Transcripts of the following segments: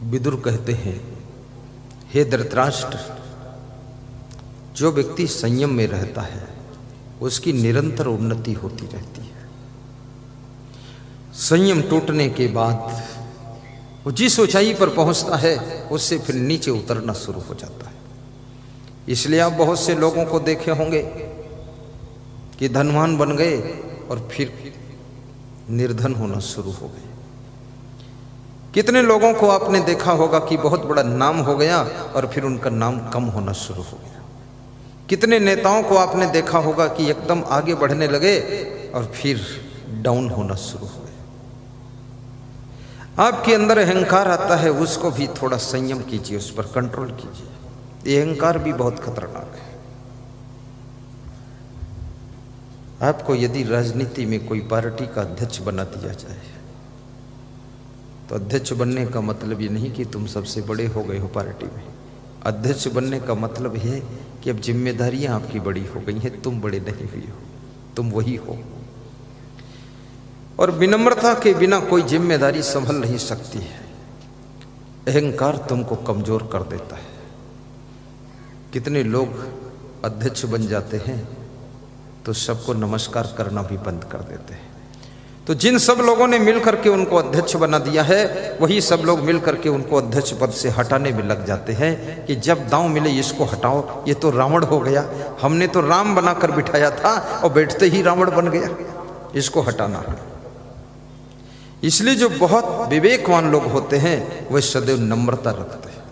विदुर कहते हैं, हे धृतराष्ट्र, जो व्यक्ति संयम में रहता है उसकी निरंतर उन्नति होती रहती है। संयम टूटने के बाद वो जिस ऊंचाई पर पहुंचता है उससे फिर नीचे उतरना शुरू हो जाता है। इसलिए आप बहुत से लोगों को देखे होंगे कि धनवान बन गए और फिर निर्धन होना शुरू हो गए। कितने लोगों को आपने देखा होगा कि बहुत बड़ा नाम हो गया और फिर उनका नाम कम होना शुरू हो गया। कितने नेताओं को आपने देखा होगा कि एकदम आगे बढ़ने लगे और फिर डाउन होना शुरू हो गए। आपके अंदर अहंकार आता है, उसको भी थोड़ा संयम कीजिए, उस पर कंट्रोल कीजिए। ये अहंकार भी बहुत खतरनाक है। आपको यदि राजनीति में कोई पार्टी का अध्यक्ष बना दिया जाए तो अध्यक्ष बनने का मतलब ये नहीं कि तुम सबसे बड़े हो गए हो पार्टी में। अध्यक्ष बनने का मतलब है कि अब जिम्मेदारियां आपकी बड़ी हो गई हैं, तुम बड़े नहीं हुए हो, तुम वही हो। और विनम्रता के बिना कोई जिम्मेदारी संभल नहीं सकती है। अहंकार तुमको कमजोर कर देता है। कितने लोग अध्यक्ष बन जाते हैं तो सबको नमस्कार करना भी बंद कर देते हैं। तो जिन सब लोगों ने मिलकर के उनको अध्यक्ष बना दिया है, वही सब लोग मिलकर के उनको अध्यक्ष पद से हटाने में लग जाते हैं कि जब दांव मिले इसको हटाओ, ये तो रावण हो गया, हमने तो राम बनाकर बिठाया था और बैठते ही रावण बन गया, इसको हटाना है। इसलिए जो बहुत विवेकवान लोग होते हैं वे सदैव नम्रता रखते हैं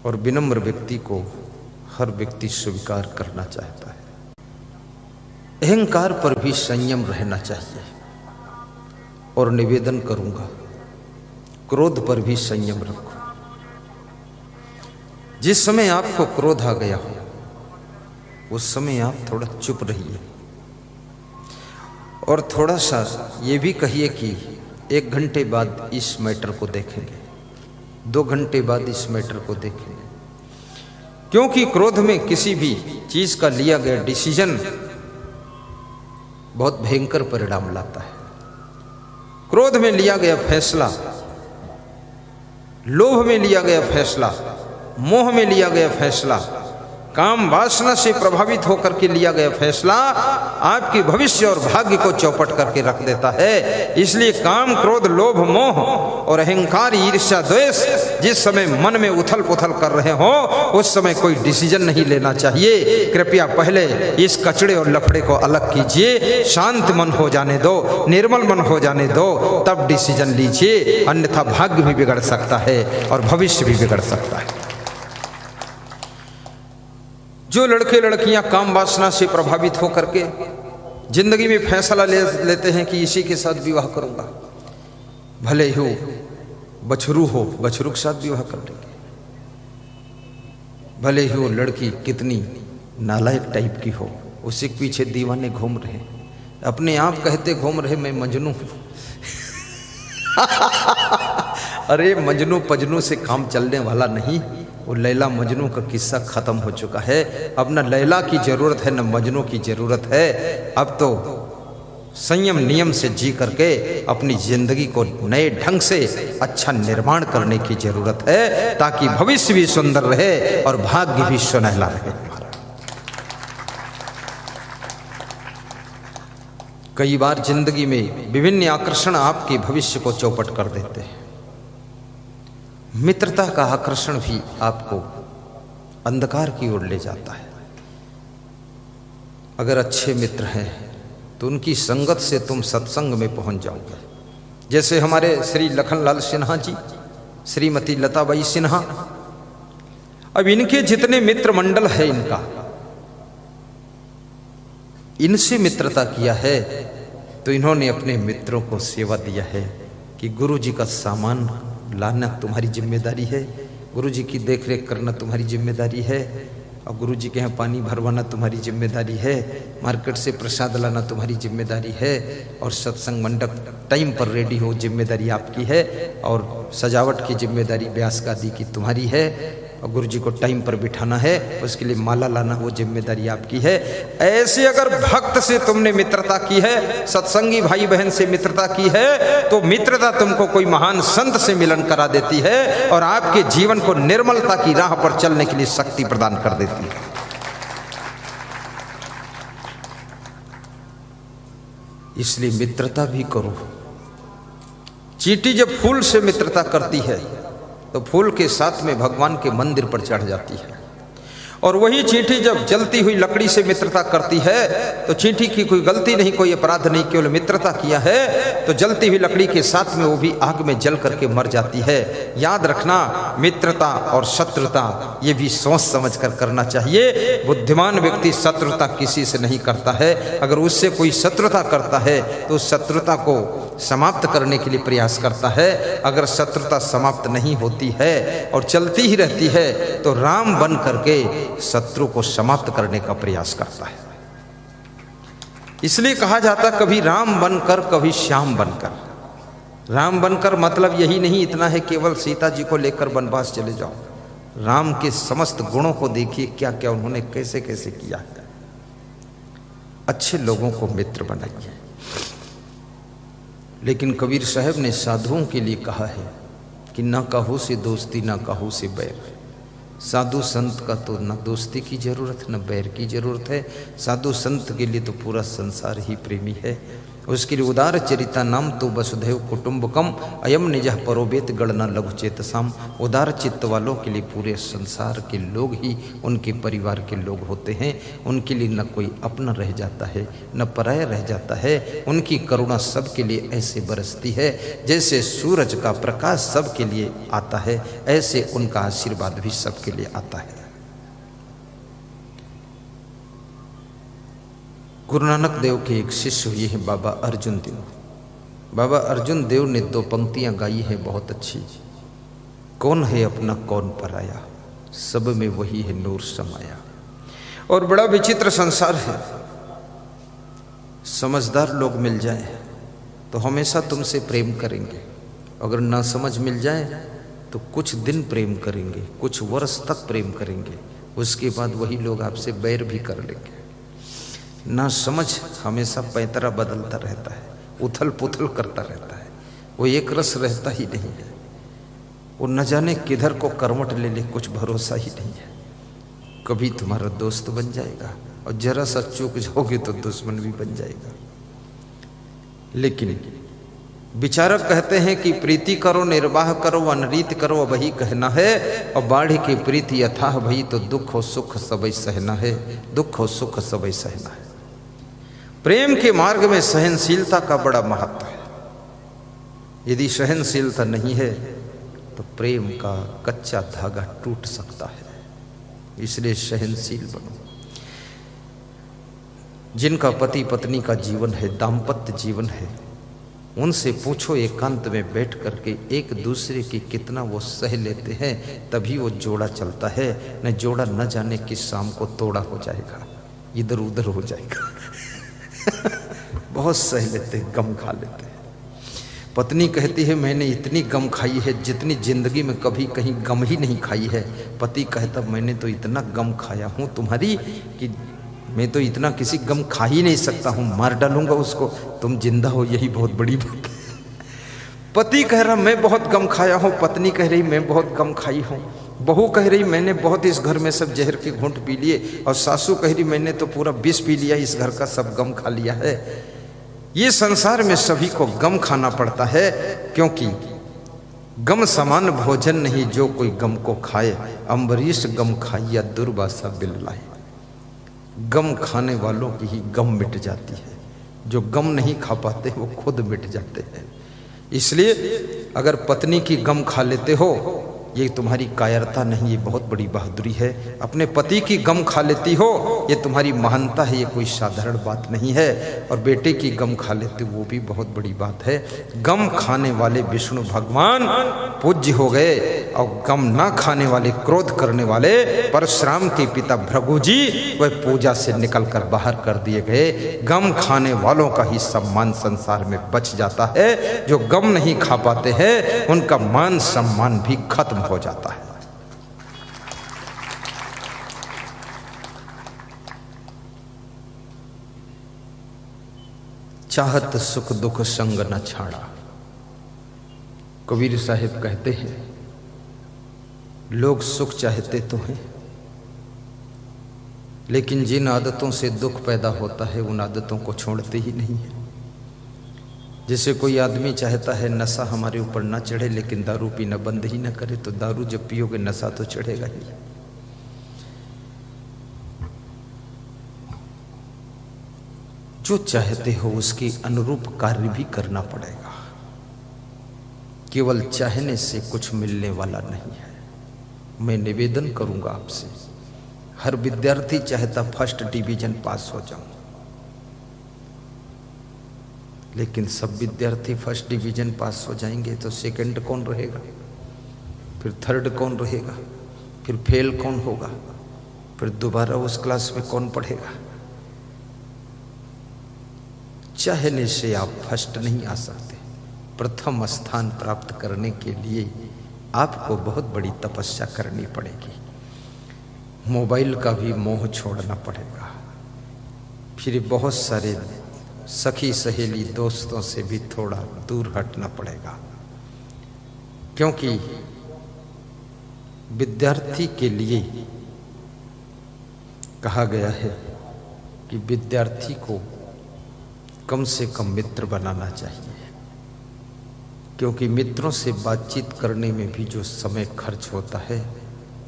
और विनम्र व्यक्ति को हर व्यक्ति स्वीकार करना चाहता है। अहंकार पर भी संयम रहना चाहिए। और निवेदन करूंगा, क्रोध पर भी संयम रखो। जिस समय आपको क्रोध आ गया हो उस समय आप थोड़ा चुप रहिए और थोड़ा सा ये भी कहिए कि 1 घंटे बाद इस मैटर को देखेंगे, 2 घंटे बाद इस मैटर को देखेंगे। क्योंकि क्रोध में किसी भी चीज का लिया गया डिसीजन बहुत भयंकर परिणाम लाता है। क्रोध में लिया गया फैसला, लोभ में लिया गया फैसला, मोह में लिया गया फैसला, काम वासना से प्रभावित होकर के लिया गया फैसला आपके भविष्य और भाग्य को चौपट करके रख देता है। इसलिए काम, क्रोध, लोभ, मोह और अहंकार, ईर्ष्या, द्वेष जिस समय मन में उथल पुथल कर रहे हो उस समय कोई डिसीजन नहीं लेना चाहिए। कृपया पहले इस कचड़े और लफड़े को अलग कीजिए, शांत मन हो जाने दो, निर्मल मन हो जाने दो, तब डिसीजन लीजिए। अन्यथा भाग्य भी बिगड़ सकता है और भविष्य भी बिगड़ सकता है। जो लड़के लड़कियां काम वासना से प्रभावित होकर के जिंदगी में फैसला लेते हैं कि इसी के साथ विवाह करूंगा, भले ही बछरू हो, बछरू के साथ विवाह कर लेंगे। भले ही वो लड़की कितनी नालायक टाइप की हो, उसी के पीछे दीवाने घूम रहे, अपने आप कहते घूम रहे मैं मजनू हूं। अरे मजनू पजनू से काम चलने वाला नहीं। वो लैला मजनू का किस्सा खत्म हो चुका है। अब न लैला की जरूरत है न मजनू की जरूरत है। अब तो संयम नियम से जी करके अपनी जिंदगी को नए ढंग से अच्छा निर्माण करने की जरूरत है, ताकि भविष्य भी सुंदर रहे और भाग्य भी सुनहला रहे। कई बार जिंदगी में विभिन्न आकर्षण आपके भविष्य को चौपट कर देते हैं। मित्रता का आकर्षण भी आपको अंधकार की ओर ले जाता है। अगर अच्छे मित्र हैं तो उनकी संगत से तुम सत्संग में पहुंच जाओगे। जैसे हमारे श्री लखनलाल सिन्हा जी, श्रीमती लताबाई सिन्हा, अब इनके जितने मित्र मंडल है इनका, इनसे मित्रता किया है तो इन्होंने अपने मित्रों को सेवा दिया है कि गुरु जी का सामान लाना तुम्हारी जिम्मेदारी है, गुरु जी की देखरेख करना तुम्हारी जिम्मेदारी है, और गुरु जी के यहाँ पानी भरवाना तुम्हारी जिम्मेदारी है, मार्केट से प्रसाद लाना तुम्हारी जिम्मेदारी है, और सत्संग मंडप टाइम पर रेडी हो जिम्मेदारी आपकी है, और सजावट की जिम्मेदारी ब्यास गादी की तुम्हारी है। और गुरु जी को टाइम पर बिठाना है, उसके लिए माला लाना वो जिम्मेदारी आपकी है। ऐसे अगर भक्त से तुमने मित्रता की है, सत्संगी भाई बहन से मित्रता की है, तो मित्रता तुमको कोई महान संत से मिलन करा देती है और आपके जीवन को निर्मलता की राह पर चलने के लिए शक्ति प्रदान कर देती है। इसलिए मित्रता भी करो। चींटी जब फूल से मित्रता करती है तो फूल के साथ में भगवान के मंदिर पर चढ़ जाती है, और वही चींटी जब जलती हुई लकड़ी से मित्रता करती है तो चींटी की कोई गलती नहीं, कोई अपराध नहीं, केवल मित्रता किया है तो जलती हुई लकड़ी के साथ में वो भी आग में जल करके मर जाती है। याद रखना, मित्रता और शत्रुता ये भी सोच समझ कर करना चाहिए। बुद्धिमान व्यक्ति शत्रुता किसी से नहीं करता है, अगर उससे कोई शत्रुता करता है तो उस शत्रुता को समाप्त करने के लिए प्रयास करता है। अगर शत्रुता समाप्त नहीं होती है और चलती ही रहती है तो राम बन करके शत्रु को समाप्त करने का प्रयास करता है। इसलिए कहा जाता कभी राम बनकर कभी श्याम बनकर। राम बनकर मतलब यही नहीं इतना है केवल सीता जी को लेकर वनवास चले जाओ। राम के समस्त गुणों को देखिए, क्या क्या उन्होंने कैसे कैसे किया। अच्छे लोगों को मित्र बनाइए। लेकिन कबीर साहब ने साधुओं के लिए कहा है कि ना काहू से दोस्ती ना काहू से बैर। साधु संत का तो न दोस्ती की जरूरत न बैर की जरूरत है। साधु संत के लिए तो पूरा संसार ही प्रेमी है। उसके लिए उदार चरिता नाम तो वसुधैव कुटुंबकम अयम निजः परोवेत गणना लघु चेतसाम। उदार चित्त वालों के लिए पूरे संसार के लोग ही उनके परिवार के लोग होते हैं। उनके लिए न कोई अपना रह जाता है न पराया रह जाता है। उनकी करुणा सबके लिए ऐसे बरसती है जैसे सूरज का प्रकाश सबके लिए आता है, ऐसे उनका आशीर्वाद भी सबके लिए आता है। गुरु नानक देव के एक शिष्य हुए हैं बाबा अर्जुन देव। बाबा अर्जुन देव ने 2 पंक्तियां गाई है बहुत अच्छी। कौन है अपना कौन पराया, सब में वही है नूर समाया। और बड़ा विचित्र संसार है। समझदार लोग मिल जाए तो हमेशा तुमसे प्रेम करेंगे, अगर ना समझ मिल जाए तो कुछ दिन प्रेम करेंगे, कुछ वर्ष तक प्रेम करेंगे, उसके बाद वही लोग आपसे बैर भी कर लेंगे। ना समझ हमेशा पैंतरा बदलता रहता है, उथल पुथल करता रहता है, वो एक रस रहता ही नहीं है। वो न जाने किधर को करवट ले ले, कुछ भरोसा ही नहीं है। कभी तुम्हारा दोस्त बन जाएगा और जरा सा चूक जाओगे तो दुश्मन भी बन जाएगा। लेकिन विचारक कहते हैं कि प्रीति करो निर्वाह करो अनरीत करो वही कहना है, और बाढ़ की प्रीति अथाह भई तो दुख हो सुख सबई सहना है, दुख हो सुख सबई सहना है। प्रेम के मार्ग में सहनशीलता का बड़ा महत्व है। यदि सहनशीलता नहीं है तो प्रेम का कच्चा धागा टूट सकता है। इसलिए सहनशील बनो। जिनका पति पत्नी का जीवन है, दाम्पत्य जीवन है, उनसे पूछो एकांत में बैठ करके एक दूसरे की कितना वो सह लेते हैं, तभी वो जोड़ा चलता है। न जोड़ा न जाने किस शाम को तोड़ा हो जाएगा, इधर उधर हो जाएगा। बहुत सह लेते, गम खा लेते हैं। पत्नी कहती है मैंने इतनी गम खाई है जितनी जिंदगी में कभी कहीं गम ही नहीं खाई है। पति कहता मैंने तो इतना गम खाया हूँ तुम्हारी कि मैं तो इतना किसी गम खा ही नहीं सकता हूँ, मार डालूंगा उसको, तुम जिंदा हो यही बहुत बड़ी बात है। पति कह रहा मैं बहुत गम खाया हूँ, पत्नी कह रही मैं बहुत गम खाई हूँ, बहू कह रही मैंने बहुत इस घर में सब जहर के घूंट पी लिए, और सासू कह रही मैंने तो पूरा विष पी लिया, इस घर का सब गम खा लिया है। ये संसार में सभी को गम खाना पड़ता है, क्योंकि गम समान भोजन नहीं जो कोई गम को खाए, अम्बरीश गम खाइया दुर्वासा बिल लाए। गम खाने वालों की ही गम मिट जाती है, जो गम नहीं खा पाते वो खुद मिट जाते हैं। इसलिए अगर पत्नी की गम खा लेते हो ये तुम्हारी कायरता नहीं, ये बहुत बड़ी बहादुरी है। अपने पति की गम खा लेती हो ये तुम्हारी महानता है, ये कोई साधारण बात नहीं है। और बेटे की गम खा लेते वो भी बहुत बड़ी बात है। गम खाने वाले विष्णु भगवान पूज्य हो गए, और गम ना खाने वाले क्रोध करने वाले परशुराम के पिता भृगु जी वह पूजा से निकलकर बाहर कर दिए गए। गम खाने वालों का ही सम्मान संसार में बच जाता है, जो गम नहीं खा पाते हैं उनका मान सम्मान भी खत्म हो जाता है। चाहत सुख दुख संग न छाड़ा। कबीर साहिब कहते हैं लोग सुख चाहते तो हैं, लेकिन जिन आदतों से दुख पैदा होता है उन आदतों को छोड़ते ही नहीं है। जैसे कोई आदमी चाहता है नशा हमारे ऊपर ना चढ़े, लेकिन दारू पीना बंद ही ना करे, तो दारू जब पियोगे नशा तो चढ़ेगा ही। जो चाहते हो उसके अनुरूप कार्य भी करना पड़ेगा। केवल चाहने से कुछ मिलने वाला नहीं है। मैं निवेदन करूंगा आपसे, हर विद्यार्थी चाहता फर्स्ट डिवीजन पास हो जाऊं, लेकिन सब विद्यार्थी फर्स्ट डिवीजन पास हो जाएंगे तो सेकंड कौन रहेगा, फिर थर्ड कौन रहेगा, फिर फेल कौन होगा, फिर दोबारा उस क्लास में कौन पढ़ेगा। चाहने से आप फर्स्ट नहीं आ सकते। प्रथम स्थान प्राप्त करने के लिए आपको बहुत बड़ी तपस्या करनी पड़ेगी। मोबाइल का भी मोह छोड़ना पड़ेगा, फिर बहुत सारे सखी सहेली दोस्तों से भी थोड़ा दूर हटना पड़ेगा, क्योंकि विद्यार्थी के लिए कहा गया है कि विद्यार्थी को कम से कम मित्र बनाना चाहिए, क्योंकि मित्रों से बातचीत करने में भी जो समय खर्च होता है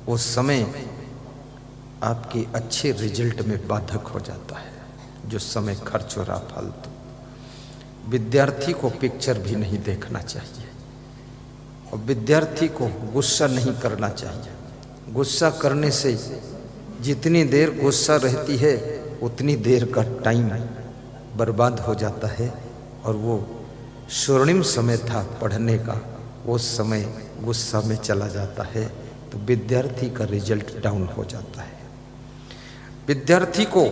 वो समय आपके अच्छे रिजल्ट में बाधक हो जाता है। जो समय खर्च हो रहा फालतू। विद्यार्थी को पिक्चर भी नहीं देखना चाहिए और विद्यार्थी को गुस्सा नहीं करना चाहिए। गुस्सा करने से जितनी देर गुस्सा रहती है उतनी देर का टाइम बर्बाद हो जाता है, और वो स्वर्णिम समय था पढ़ने का, वो समय गुस्सा में चला जाता है, तो विद्यार्थी का रिजल्ट डाउन हो जाता है। विद्यार्थी को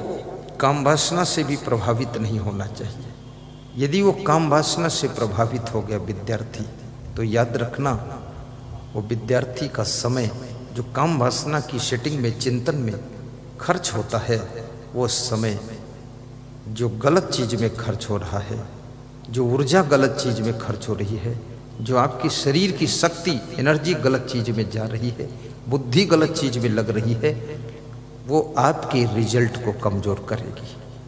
काम वासना से भी प्रभावित नहीं होना चाहिए। यदि वो काम वासना से प्रभावित हो गया विद्यार्थी, तो याद रखना वो विद्यार्थी का समय जो काम वासना की सेटिंग में चिंतन में खर्च होता है, वो समय जो गलत चीज में खर्च हो रहा है, जो ऊर्जा गलत चीज में खर्च हो रही है, जो आपकी शरीर की शक्ति एनर्जी गलत चीज में जा रही है, बुद्धि गलत चीज में लग रही है, वो आपके रिजल्ट को कमजोर करेगी।